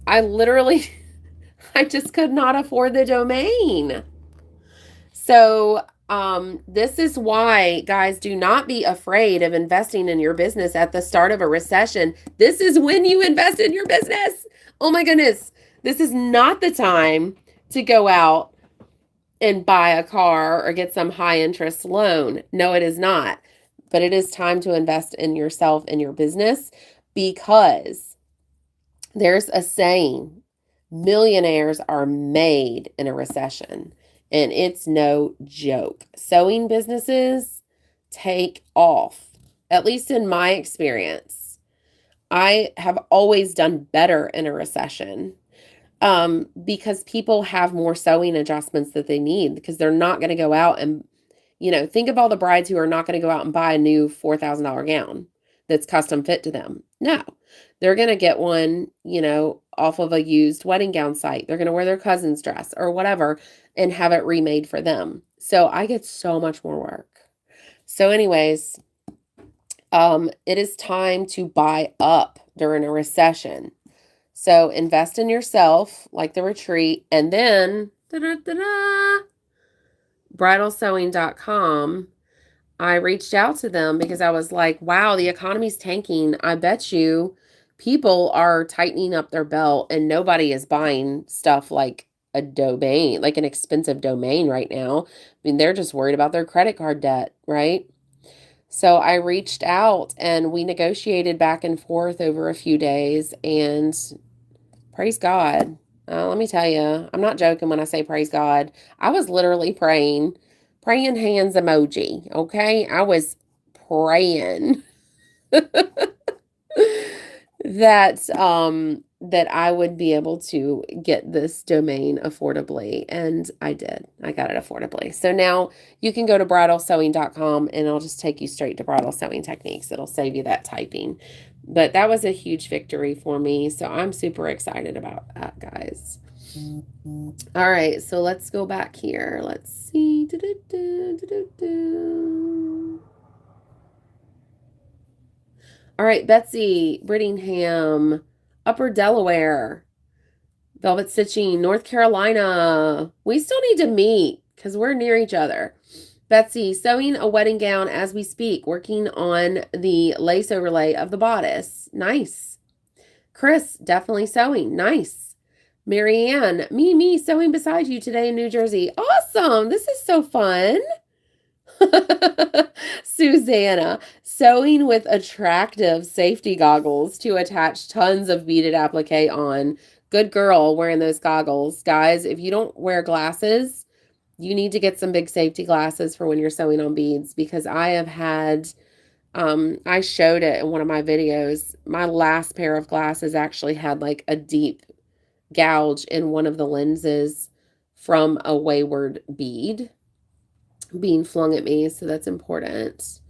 I literally, I just could not afford the domain. So, this is why, guys, do not be afraid of investing in your business at the start of a recession. This is when you invest in your business. Oh my goodness. This is not the time to go out and buy a car or get some high interest loan. No, it is not. But it is time to invest in yourself and your business, because there's a saying, millionaires are made in a recession. And it's no joke. Sewing businesses take off, at least in my experience. I have always done better in a recession, because people have more sewing adjustments that they need, because they're not going to go out and, think of all the brides who are not going to go out and buy a new $4,000 gown that's custom fit to them. No, they're going to get one, off of a used wedding gown site. They're going to wear their cousin's dress or whatever and have it remade for them. So I get so much more work. So anyways, it is time to buy up during a recession. So invest in yourself, like the retreat, and then bridalsewing.com. I reached out to them because I was like, wow, the economy's tanking. I bet you people are tightening up their belt and nobody is buying stuff like a domain, like an expensive domain right now. I mean, they're just worried about their credit card debt, right? So I reached out and we negotiated back and forth over a few days, and praise God. Let me tell you, I'm not joking when I say praise God. I was literally praying hands emoji, okay? I was praying that I would be able to get this domain affordably, and I did. I got it affordably. So now you can go to bridalsewing.com and it'll just take you straight to Bridal Sewing Techniques. It'll save you that typing. But that was a huge victory for me, so I'm super excited about that, guys. All right, so let's go back here. Let's see. All right, Betsy Brittingham, Upper Delaware, Velvet Stitching, North Carolina. We still need to meet because we're near each other. Betsy, sewing a wedding gown as we speak, working on the lace overlay of the bodice. Nice. Chris, definitely sewing. Nice. Marianne, me sewing beside you today in New Jersey. Awesome. This is so fun. Susanna, sewing with attractive safety goggles to attach tons of beaded applique on. Good girl wearing those goggles. Guys, if you don't wear glasses, you need to get some big safety glasses for when you're sewing on beads, because I have had, I showed it in one of my videos. My last pair of glasses actually had like a deep gouge in one of the lenses from a wayward bead being flung at me. So that's important.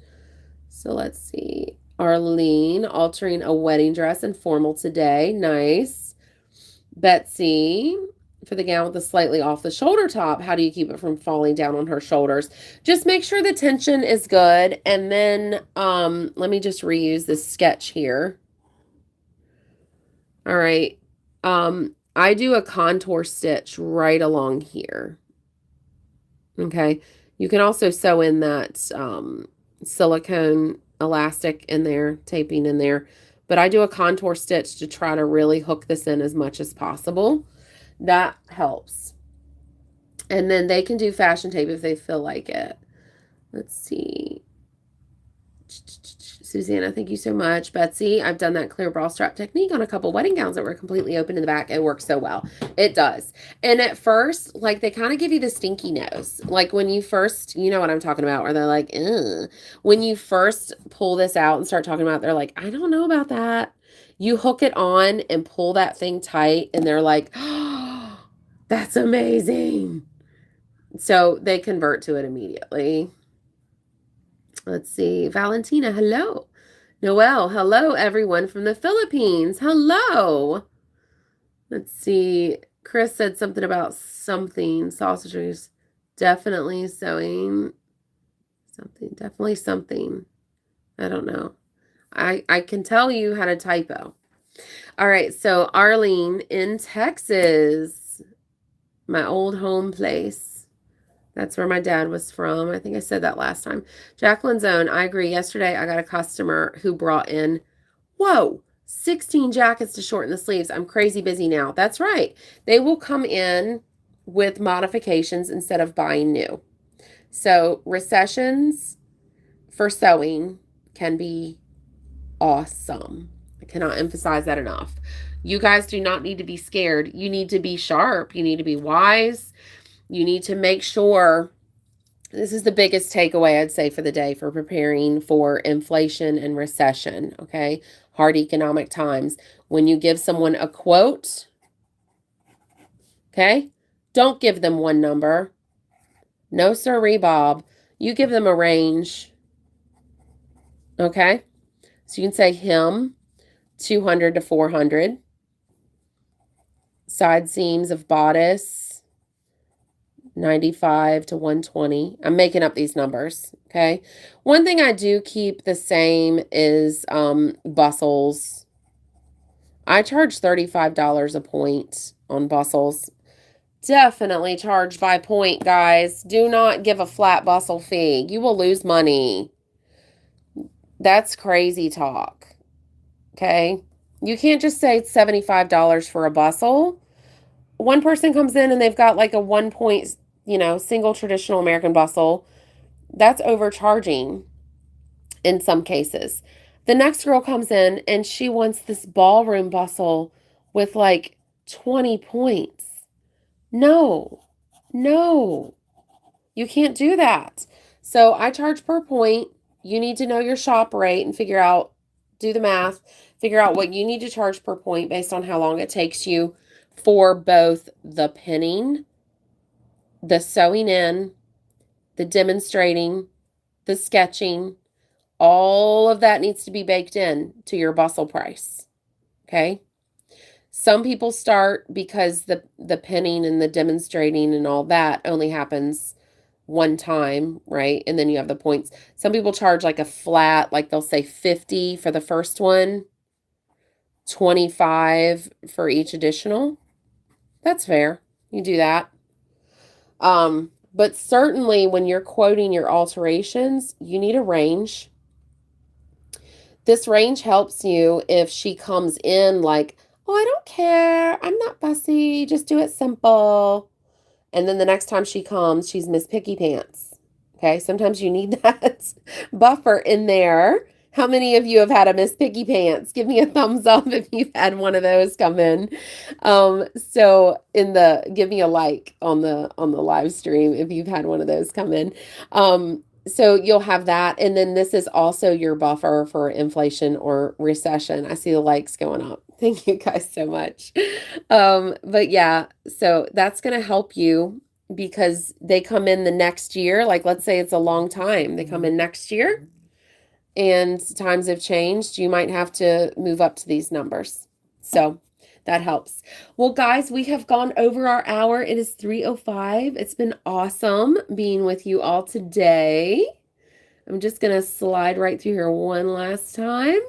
So let's see. Arlene, altering a wedding dress and formal today. Nice. Betsy, for the gown with the slightly off the shoulder top, how do you keep it from falling down on her shoulders? Just make sure the tension is good. And then let me just reuse this sketch here. All right. I do a contour stitch right along here. Okay. You can also sew in that silicone elastic in there, taping in there. But I do a contour stitch to try to really hook this in as much as possible. That helps. And then they can do fashion tape if they feel like it. Let's see. Susanna, thank you so much. Betsy, I've done that clear bra strap technique on a couple wedding gowns that were completely open in the back. It works so well. It does. And at first, like, they kind of give you the stinky nose. Like, when you first, you know what I'm talking about, where they're like, ugh. When you first pull this out and start talking about it, they're like, I don't know about that. You hook it on and pull that thing tight, and they're like, oh, that's amazing. So they convert to it immediately. Let's see. Valentina, hello. Noelle, hello, everyone from the Philippines. Hello. Let's see. Chris said something about something. Sausages. Definitely sewing. Something. Definitely something. I don't know. I can tell you had a typo. All right. So Arlene in Texas, my old home place. That's where my dad was from. I think I said that last time. Jacqueline's Own, I agree. Yesterday, I got a customer who brought in, whoa, 16 jackets to shorten the sleeves. I'm crazy busy now. That's right. They will come in with modifications instead of buying new. So recessions for sewing can be awesome. I cannot emphasize that enough. You guys do not need to be scared. You need to be sharp. You need to be wise. You need to make sure, this is the biggest takeaway I'd say for the day for preparing for inflation and recession, okay? Hard economic times. When you give someone a quote, okay? Don't give them one number. No sirree, Bob. You give them a range, okay? So you can say him, 200 to 400. Side seams of bodice, 95 to 120. I'm making up these numbers, okay? One thing I do keep the same is bustles. I charge $35 a point on bustles. Definitely charge by point, guys. Do not give a flat bustle fee. You will lose money. That's crazy talk, okay? You can't just say it's $75 for a bustle. One person comes in and they've got like a 1 point, single traditional American bustle. That's overcharging in some cases. The next girl comes in and she wants this ballroom bustle with like 20 points. No, you can't do that. So I charge per point. You need to know your shop rate and do the math, figure out what you need to charge per point based on how long it takes you for both the pinning, the sewing in, the demonstrating, the sketching. All of that needs to be baked in to your bustle price. Okay? Some people start because the pinning and the demonstrating and all that only happens one time, right? And then you have the points. Some people charge like a flat, like they'll say 50 for the first one, 25 for each additional. That's fair. You do that. But certainly when you're quoting your alterations, you need a range. This range helps you if she comes in like, oh, I don't care. I'm not fussy. Just do it simple. And then the next time she comes, she's Miss Picky Pants. Okay, sometimes you need that buffer in there. How many of you have had a Miss Picky Pants? Give me a thumbs up if you've had one of those come in. Give me a like on the live stream if you've had one of those come in. So you'll have that. And then this is also your buffer for inflation or recession. I see the likes going up. Thank you guys so much. But yeah, so that's going to help you because they come in the next year. Like, let's say it's a long time. They come in next year and times have changed. You might have to move up to these numbers. So that helps. Well, guys, we have gone over our hour. It is 3:05. It's been awesome being with you all today. I'm just going to slide right through here one last time.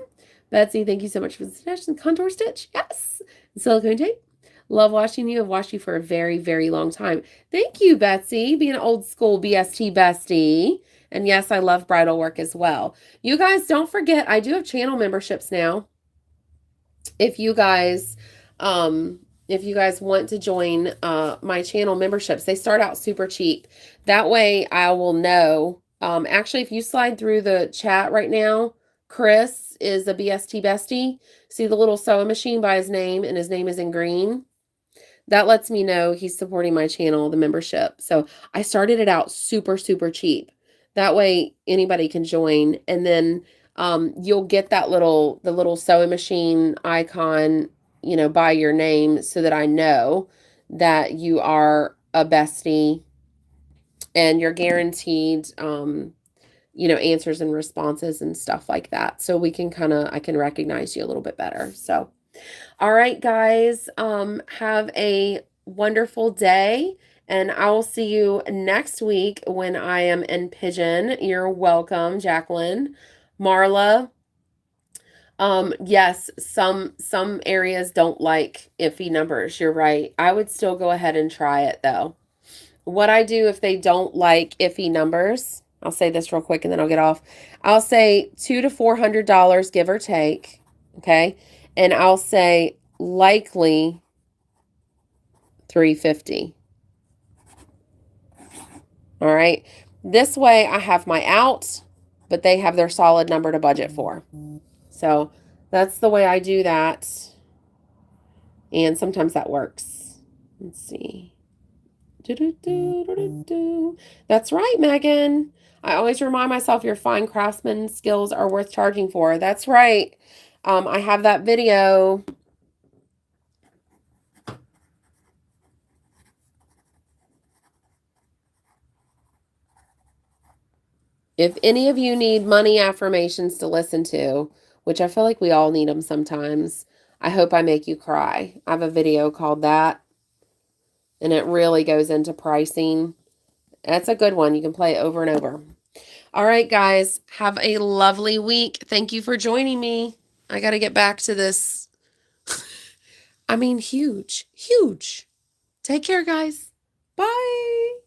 Betsy, thank you so much for the suggestion. Contour stitch. Yes. Silicone tape. Love watching you. I've watched you for a very, very long time. Thank you, Betsy, being an old school BST bestie. And yes, I love bridal work as well. You guys, don't forget, I do have channel memberships now. If you guys want to join my channel memberships, they start out super cheap. That way I will know Actually, if you slide through the chat right now, Chris is a BST bestie. See the little sewing machine by his name, and his name is in green. That lets me know he's supporting my channel, the membership. So I started it out super, super cheap. That way anybody can join. And then you'll get that the little sewing machine icon, by your name so that I know that you are a bestie and you're guaranteed, answers and responses and stuff like that. So I can recognize you a little bit better. So all right, guys, have a wonderful day, and I will see you next week when I am in Pigeon. You're welcome, Jacqueline. Marla, yes, some areas don't like iffy numbers. You're right. I would still go ahead and try it though. What I do if they don't like iffy numbers, I'll say this real quick and then I'll get off. I'll say $200 to $400, give or take. Okay. And I'll say likely 350. All right. This way I have my out, but they have their solid number to budget for. So that's the way I do that. And sometimes that works. Let's see. That's right, Megan. I always remind myself your fine craftsman skills are worth charging for. That's right. I have that video. If any of you need money affirmations to listen to, which I feel like we all need them sometimes, I hope I make you cry. I have a video called that, and it really goes into pricing. That's a good one. You can play it over and over. All right, guys, have a lovely week. Thank you for joining me. I got to get back to this. I mean, huge, huge. Take care, guys. Bye.